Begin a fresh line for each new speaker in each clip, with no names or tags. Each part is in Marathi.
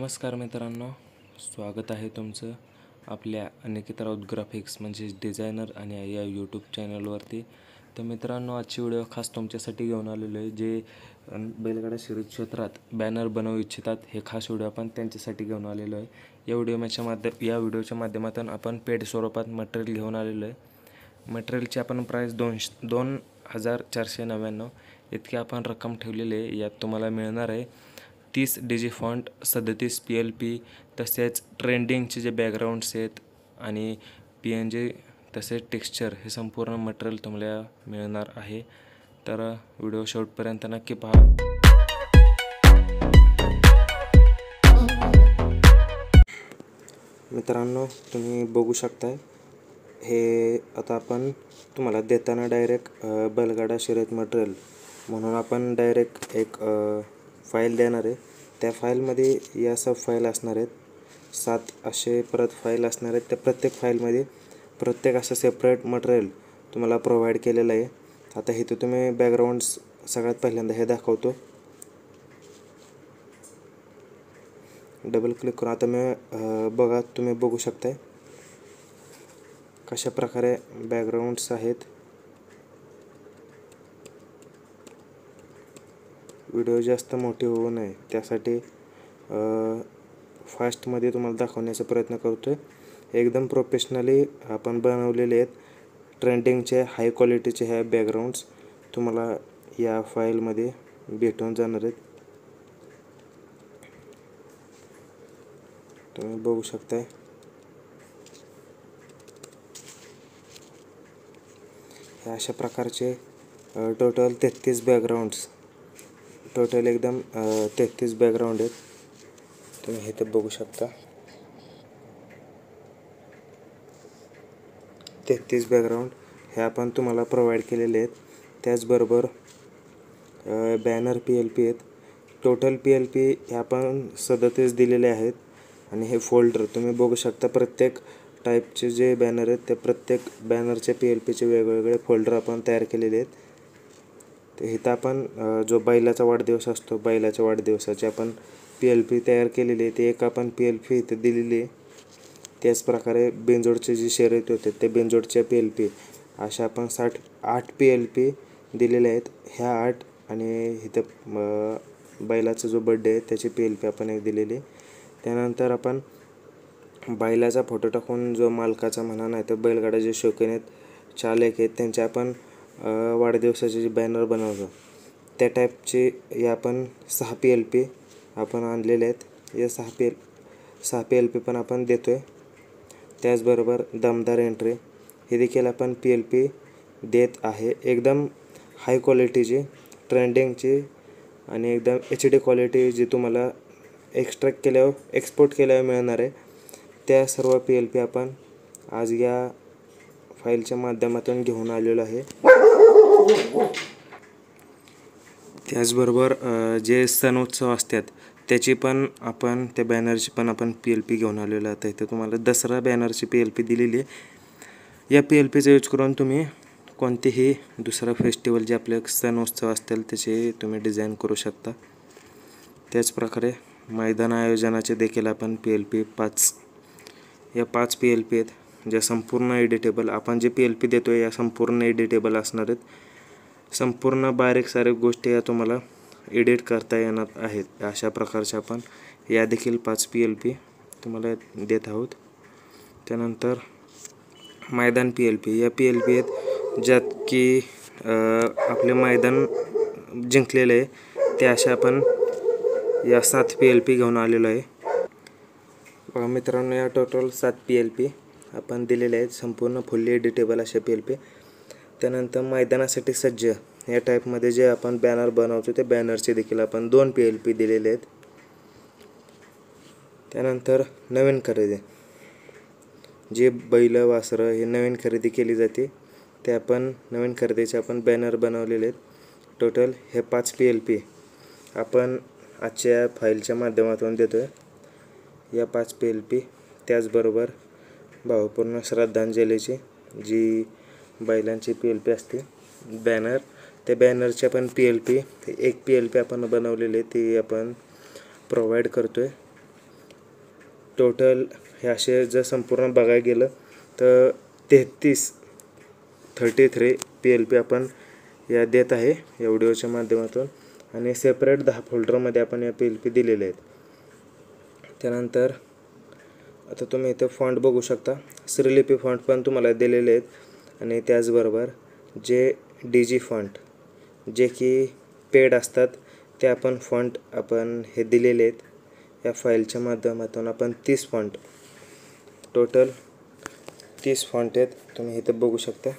नमस्कार मित्रांनो, स्वागत आहे तुमचं आपल्या अनिकेत राऊत ग्राफिक्स म्हणजेच डिझायनर आणि या यूट्यूब चॅनलवरती. तर मित्रांनो, आजची व्हिडिओ खास तुमच्यासाठी घेऊन आलेलो आहे. जे बैलगाडा शर्यत क्षेत्रात बॅनर बनवू इच्छितात, हे खास व्हिडिओ आपण त्यांच्यासाठी घेऊन आलेलो आहे. या व्हिडिओच्या माध्यमातून आपण पेड स्वरूपात मटेरियल घेऊन आलेलो आहे. मटेरियलची आपण प्राईस 2,499 इतकी आपण रक्कम ठेवलेली आहे. यात तुम्हाला मिळणार आहे 30 डिजी फॉन्ट, 37 PLP, तसेच ट्रेंडिंगचे जे बॅकग्राऊंड्स आहेत आणि PNG तसेच टेक्स्चर, हे संपूर्ण मटेरियल तुम्हाला मिळणार आहे. तर व्हिडिओ शेवटपर्यंत नक्की पहा. मित्रांनो, तुम्ही बघू शकताय, हे आता आपण तुम्हाला देताना डायरेक्ट बैलगाडा शर्यत मटेरियल म्हणून आपण डायरेक्ट एक फाईल देणार आहे. त्या फाईलमध्ये या सब फाईल असणार आहेत, 7 असे परत फाईल असणार आहेत. त्या प्रत्येक फाईलमध्ये प्रत्येक असं सेपरेट मटेरियल तुम्हाला प्रोव्हाइड केलेलं आहे. आता इथं तुम्ही बॅकग्राऊंड्स सगळ्यात पहिल्यांदा हे दाखवतो. डबल क्लिक करून आता मी बघा, तुम्ही बघू शकताय कशा प्रकारे बॅकग्राऊंड्स आहेत. व्हिडिओ जास्त मोठी होऊ नये त्यासाठी फास्टमध्ये तुम्हाला दाखवण्याचा प्रयत्न करतो आहे. एकदम प्रोफेशनली आपण बनवलेले आहेत. ट्रेंडिंगचे हाय क्वालिटीचे ह्या बॅकग्राऊंड्स तुम्हाला या फाईलमध्ये भेटून जाणार आहेत. तुम्ही बघू शकताय. हे अशा प्रकारचे टोटल 33 बॅकग्राऊंड्स, टोटल एकदम 33 बॅकग्राऊंड आहेत. तुम्ही इथे बघू शकता 33 बॅकग्राऊंड हे आपण तुम्हाला प्रोव्हाइड केलेले आहेत. त्याचबरोबर बॅनर PLP आहेत. टोटल PLP हे आपण 37 दिलेले आहेत. आणि हे फोल्डर तुम्ही बघू शकता, प्रत्येक टाईपचे जे बॅनर आहेत त्या प्रत्येक बॅनरचे PLPचे वेगवेगळे फोल्डर आपण तयार केलेले आहेत. ते इथं आपण जो बैलाचा वाढदिवस असतो, बैलाच्या वाढदिवसाचे आपण PLP तयार केलेली आहे. ते एक आपण PLP इथे दिलेली आहे. त्याचप्रकारे बेंजोडचे जे शर्यत होते ते बेंजोडच्या PLP अशा आपण 8 PLP दिलेले आहेत. ह्या 8 आणि इथं बैलाचा जो बड्डे आहे त्याची PLP आपण एक दिलेली. त्यानंतर आपण बैलाचा फोटो टाकून जो मालकाचा म्हणा, नाही तर बैलगाडा जे शौकीन आहेत, चालक आहेत, त्यांचे आपण वाढदिवसाचे जे बॅनर बनवतो त्या टाईपचे या आपण 6 PLP आपण आणलेले आहेत. या 6 PLP पण आपण देतो आहे. त्याचबरोबर दमदार एंट्री हे देखील आपण PLP देत आहे. एकदम हाय क्वालिटीची, ट्रेंडिंगची आणि एकदम HD क्वालिटी जी तुम्हाला एक्सपोर्ट केल्यावर मिळणार आहे, त्या सर्व PLP आपण आज या फाईलच्या माध्यमातून घेऊन आलेलो आहे. त्याचबरोबर जे सण उत्सव असतात त्याची पण आपण, त्या बॅनरची पण आपण PLP घेऊन आलेलो आहे. इथे तुम्हाला दसरा बॅनरची PLP दिलेली आहे. या PLPचा यूज करून तुम्ही कोणतेही दुसरा फेस्टिवल जे आपले सण उत्सव असतील त्याचे तुम्ही डिझाईन करू शकता. त्याचप्रकारे मैदान आयोजनाचे देखील आपण PLP 5 5 PLP आहेत, ज्या संपूर्ण एडिटेबल. आपण जे PLP देतो या संपूर्ण एडिटेबल असणार आहेत. संपूर्ण बारीक सारीक गोष्टी या तुम्हाला एडिट करता येणार आहेत. अशा प्रकारचे आपण या देखील 5 PLP तुम्हाला देत आहोत. त्यानंतर मैदान PLP या PLP आहेत ज्यात की आपले मैदान जिंकलेले आहे. ते अशा आपण या 7 PLP घेऊन आलेलो आहे. बघा मित्रांनो, या टोटल 7 PLP आपण दिलेले आहेत, संपूर्ण फुल्ली एडिटेबल अशा PLP. त्यानंतर मैदानासाठी सज्ज या टाईपमध्ये जे आपण बॅनर बनवतो ते बॅनरचे देखील आपण 2 PLP दिलेले आहेत. त्यानंतर नवीन खरेदी, जे बैल वासरं हे नवीन खरेदी केली जाते ते आपण नवीन खरेदीचे आपण बॅनर बनवलेले आहेत. टोटल हे 5 PLP आपण आजच्या फाईलच्या माध्यमातून देतो आहे. या 5 PLP त्याचबरोबर भावपूर्ण श्रद्धांजलीची जी बैलांची PLP असते बॅनर, त्या बॅनरच्या पण PLP एक PLP आपण बनवलेले ती आपण प्रोव्हाइड करतो आहे. टोटल हे असे जर संपूर्ण बघायला गेलं तर 33 PLP आपण या देत आहे या व्हिडिओच्या माध्यमातून, आणि सेपरेट 10 फोल्डरमध्ये आपण या PLP दिलेले आहेत. त्यानंतर आता तुम्ही इथं फॉन्ट बघू शकता, श्रीलिपी फॉन्ट पण तुम्हाला दिलेले आहेत, आणि त्याचबरोबर जे DG फॉन्ट जे की पेड असतात ते आपण फॉन्ट आपण हे दिलेले आहेत. या फाईलच्या माध्यमातून आपण 30 फॉन्ट, टोटल 30 फॉन्ट आहेत, तुम्ही इथं बघू शकता.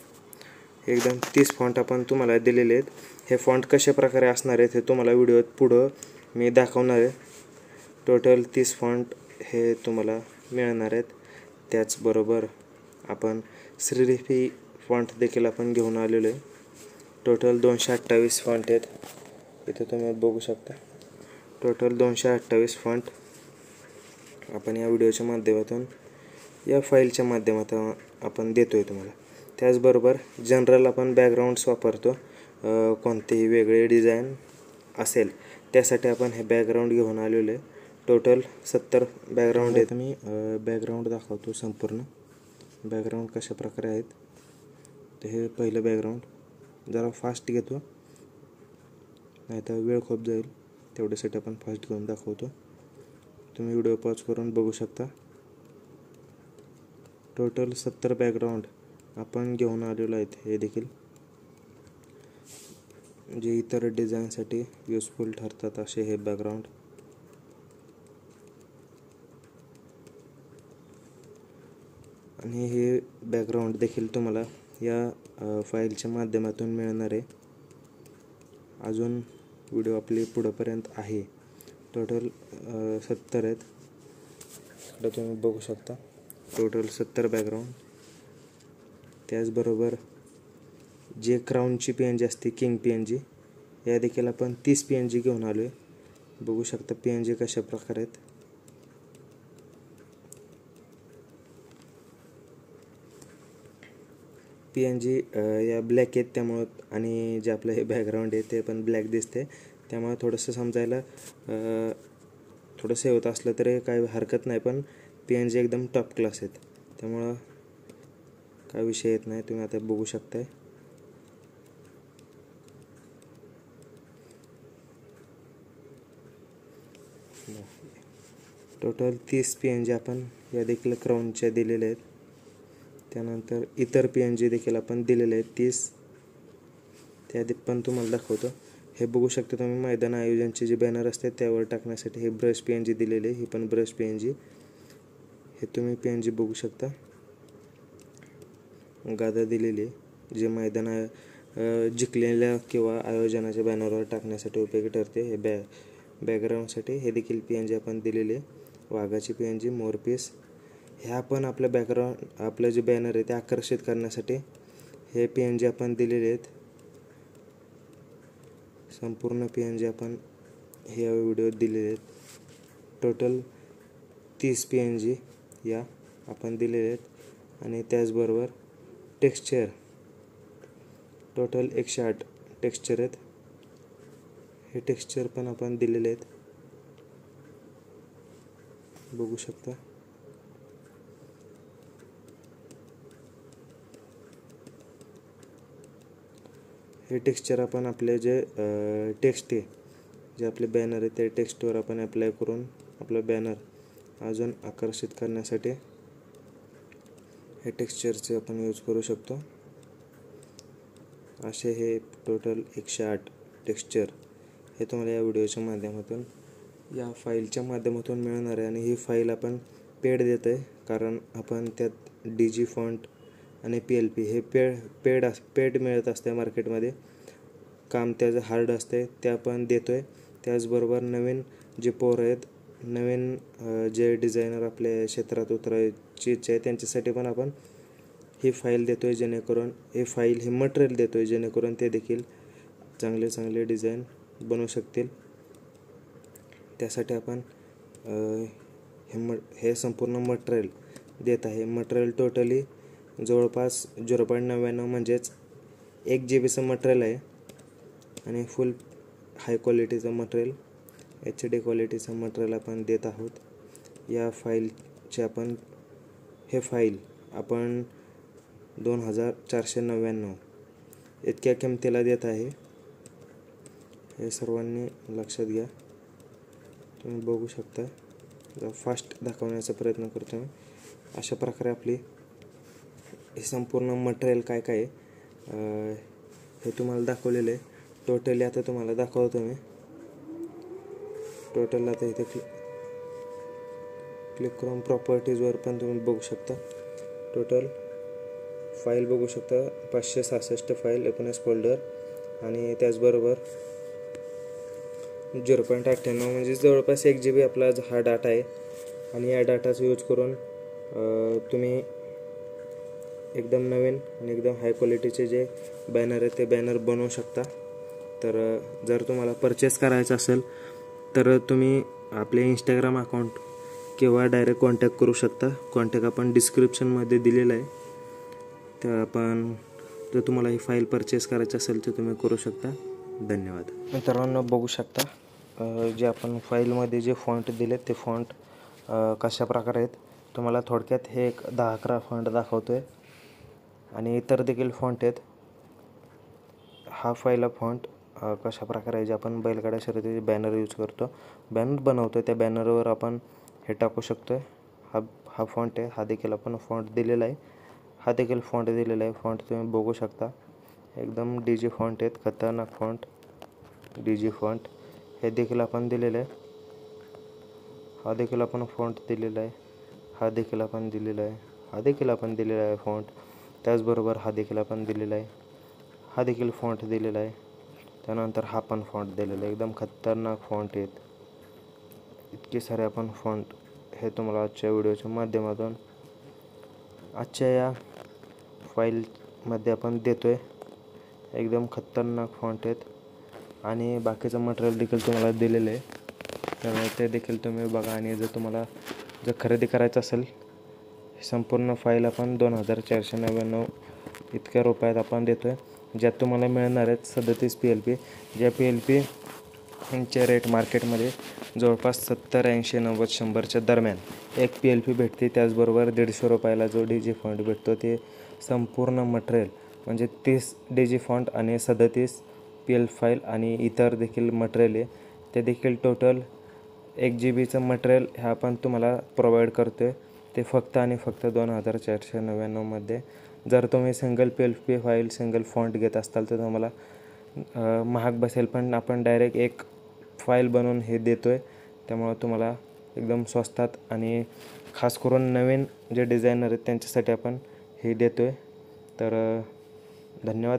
एकदम 30 फॉन्ट आपण तुम्हाला दिलेले आहेत. हे फॉन्ट कशा प्रकारे असणार आहेत हे तुम्हाला व्हिडिओत पुढं मी दाखवणार आहे. टोटल 30 फॉन्ट हे तुम्हाला मिळणार आहेत. त्याचबरोबर आपण श्रीलिपी फॉन्ट देखील आपण घेऊन आलेलो आहे. टोटल 228 फॉन्ट आहेत, इथे तुम्ही बघू शकता. टोटल 228 फॉन्ट आपण या व्हिडिओच्या माध्यमातून या फाईलच्या माध्यमातून आपण देतो आहे तुम्हाला. त्याचबरोबर जनरल आपण बॅकग्राऊंड्स वापरतो, कोणतेही वेगळे डिझाईन असेल त्यासाठी आपण हे बॅकग्राऊंड घेऊन आलेलो आहे. टोटल 70 बॅकग्राऊंड आहेत. मी बॅकग्राऊंड दाखवतो संपूर्ण. बॅकग्राऊंड कशा प्रकारे आहेत तर हे पहिलं बॅकग्राऊंड जरा फास्ट घेतो, नाही तर वेळ खूप जाईल, तेवढ्यासाठी आपण फास्ट घेऊन दाखवतो. तुम्ही व्हिडिओ पॉज करून बघू शकता. टोटल 70 बॅकग्राऊंड आपण घेऊन आलेलो आहेत. हे देखील जे इतर डिझाईनसाठी युजफुल ठरतात असे हे बॅकग्राऊंड. आणि हे बॅकग्राऊंड देखील तुम्हाला या फाईलच्या माध्यमातून मिळणार आहे. अजून व्हिडिओ आपली पुढंपर्यंत आहे. टोटल 70 आहेत, इकडे तुम्ही बघू शकता. Total 70 background. त्याचबरोबर जे क्राऊनची PNG असते, किंग PNG, या देखील आपण 30 PNG घेऊन आलो आहे. बघू शकता PNG कशा प्रकारे आहेत. PNG या ब्लॅक आहेत त्यामुळं, आणि जे आपलं हे बॅकग्राऊंड आहे ते पण ब्लॅक दिसते, त्यामुळं थोडंसं समजायला थोडंसं होत असलं तरी काही हरकत नाही. पण PNG एकदम टॉप क्लास आहेत, त्यामुळं काय विषय येत नाही. तुम्ही आता बघू शकताय. टोटल 30 PNG आपण या देखील क्राऊनच्या दिलेल्या आहेत. त्यानंतर इतर PNG देखील आपण दिलेले आहेत 30, त्या पण तुम्हाला दाखवतो. हे बघू शकता तुम्ही, मैदान आयोजनचे जे बॅनर असतात त्यावर टाकण्यासाठी हे ब्रश PNG दिलेले, ही पण ब्रश PNG, हे तुम्ही PNG बघू शकता. गादा दिलेली आहे जे मैदान जिंकलेल्या किंवा आयोजनाच्या बॅनरवर टाकण्यासाठी उपयोगी ठरते. हे बॅकग्राऊंडसाठी हे देखील PNG आपण दिलेले. वाघाची PNG, मोरपीस, ह्या पण आपलं बॅकग्राऊंड, आपलं जे बॅनर आहे ते आकर्षित करण्यासाठी हे PNG आपण दिलेले आहेत. संपूर्ण PNG आपण ह्या व्हिडिओत दिलेले आहेत. टोटल 30 PNG या आपण दिलेले आहेत. आणि त्याचबरोबर टेक्स्चर टोटल 108 टेक्स्चर आहेत. हे टेक्स्चर पण आपण दिलेले आहेत, बघू शकता. हे टेक्स्चर आपण आपले जे टेक्स्ट आहे, जे आपले बॅनर आहे त्या टेक्स्टवर आपण अप्लाय करून आपला बॅनर अजून आकर्षित करण्यासाठी हे टेक्स्चरचे आपण यूज करू शकतो. असे हे टोटल 108 टेक्स्चर हे तुम्हाला या व्हिडिओच्या माध्यमातून या फाईलच्या माध्यमातून मिळणार आहे. आणि ही फाईल आपण पेड देत आहे, कारण आपण त्यात DG फॉन्ट आणि PLP हे पेड मिळत असते मार्केटमध्ये. काम त्याचं हार्ड असते ते आपण देतो आहे. त्याचबरोबर नवीन जे पोरं आहेत, नवीन जे डिझायनर आपल्या क्षेत्रात उतरायची इच्छा आहे त्यांच्यासाठी पण आपण ही फाईल देतो आहे, जेणेकरून हे मटेरियल देतो आहे जेणेकरून ते देखील चांगले डिझाईन बनवू शकतील. त्यासाठी आपण हे संपूर्ण मटेरियल देत आहे. मटेरियल टोटली जवळपास 0.99 म्हणजेच 1 GB मटेरियल आहे. आणि फुल हाय क्वालिटीचं मटेरियल, HD क्वालिटीचं मटेरियल आपण देत आहोत. या फाईलचे आपण हे फाईल आपण 2499 इतक्या किमतीला देत आहे. हे सर्वांनी लक्षात घ्या. तुम्ही बघू शकता. फास्ट दाखवण्याचा प्रयत्न करतो मी. अशा प्रकारे आपली हे संपूर्ण मटेरियल काय काय आहे हे तुम्हाला दाखवलेलं आहे. टोटली आता तुम्हाला दाखवतो मी. टोटल आता इथे क्लिक करून प्रॉपर्टीजवर पण तुम्ही बघू शकता. टोटल फाईल बघू शकता. 566 फाईल, 19 फोल्डर आणि त्याचबरोबर 0.98 म्हणजे जवळपास 1 GB आपला हा डाटा आहे. आणि या डाटाचा यूज करून तुम्ही एकदम नवीन आणि एकदम हाय क्वालिटीचे जे बॅनर आहेत ते बॅनर बनवू शकता. तर जर तुम्हाला परचेस करायचं असेल तर तुम्ही आपले इंस्टाग्राम अकाउंट किंवा डायरेक्ट कॉन्टॅक्ट करू शकता. कॉन्टॅक्ट आपण डिस्क्रिप्शनमध्ये दिलेला आहे. तर आपण जर तुम्हाला ही फाईल परचेस करायची असेल तर तुम्ही करू शकता. धन्यवाद. मित्रांनो बघू शकता जे आपण फाईलमध्ये जे फॉन्ट दिलेत ते फॉन्ट कशा प्रकारे आहेत. तुम्हाला थोडक्यात हे एक 10-11 फॉन्ट दाखवतो आहे आणि इतर देखील फॉन्ट आहेत. हा पहिला फॉन्ट कशा प्रकारे आहे जे आपण बैलगाडा शर्यतीचे बॅनर यूज करतो, बॅनर बनवतो त्या बॅनरवर आपण हे टाकू शकतो आहे. हा फॉन्ट आहे. हा देखील आपण फॉन्ट दिलेला आहे. हा देखील फॉन्ट दिलेला आहे. फॉन्ट तुम्ही बघू शकता. एकदम DG फॉन्ट आहेत. खतरनाक फॉन्ट DG फॉन्ट हे देखील आपण दिलेलं आहे. हा देखील आपण फॉन्ट दिलेला आहे. हा देखील आपण दिलेला आहे. हा देखील आपण दिलेला आहे फॉन्ट. त्याचबरोबर हा देखील आपण दिलेला आहे. हा देखील फॉन्ट दिलेला आहे. त्यानंतर हा पण फॉन्ट दिलेला आहे. एकदम खतरनाक फॉन्ट आहेत. इतके सारे आपण फॉन्ट हे तुम्हाला आजच्या व्हिडिओच्या माध्यमातून आजच्या या फाईलमध्ये आपण देतो आहे. एकदम खतरनाक फॉन्ट आहेत आणि बाकीचं मटेरियल देखील तुम्हाला दिलेलं आहे. त्यामुळे ते देखील तुम्ही बघा. आणि जर तुम्हाला खरेदी करायचं असेल संपूर्ण फाईल आपण 2499 इतक्या रुपयात आपण देतो आहे. ज्यात तुम्हाला मिळणार आहेत 37 PLP. ज्या PLP चे रेट मार्केटमध्ये जवळपास 70, 80, 90, 100च्या दरम्यान एक PLP भेटते. त्याचबरोबर 150 रुपयाला जो DG फॉन्ट भेटतो ते संपूर्ण मटेरियल म्हणजे 30 DG फॉन्ट आणि 37 PL फाईल आणि इतर देखील मटेरियल आहे. ते देखील टोटल 1 GBचं मटेरियल ह्या आपण तुम्हाला प्रोव्हाइड करतो आहे. ते फक्त आणि फक्त 2499 मध्ये. जर तुम्ही single PLP file single font घेत असाल तर तुम्हाला महाग बसेल. पण आपण डायरेक्ट एक फाईल बनवून हे देतो आहे. त्यामुळं तुम्हाला एकदम स्वस्तात आणि खास करून नवीन जे डिझायनर आहेत त्यांच्यासाठी आपण हे देतो आहे. तर धन्यवाद.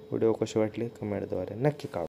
व्हिडिओ कशी वाटली कमेंटद्वारे नक्की कळवा.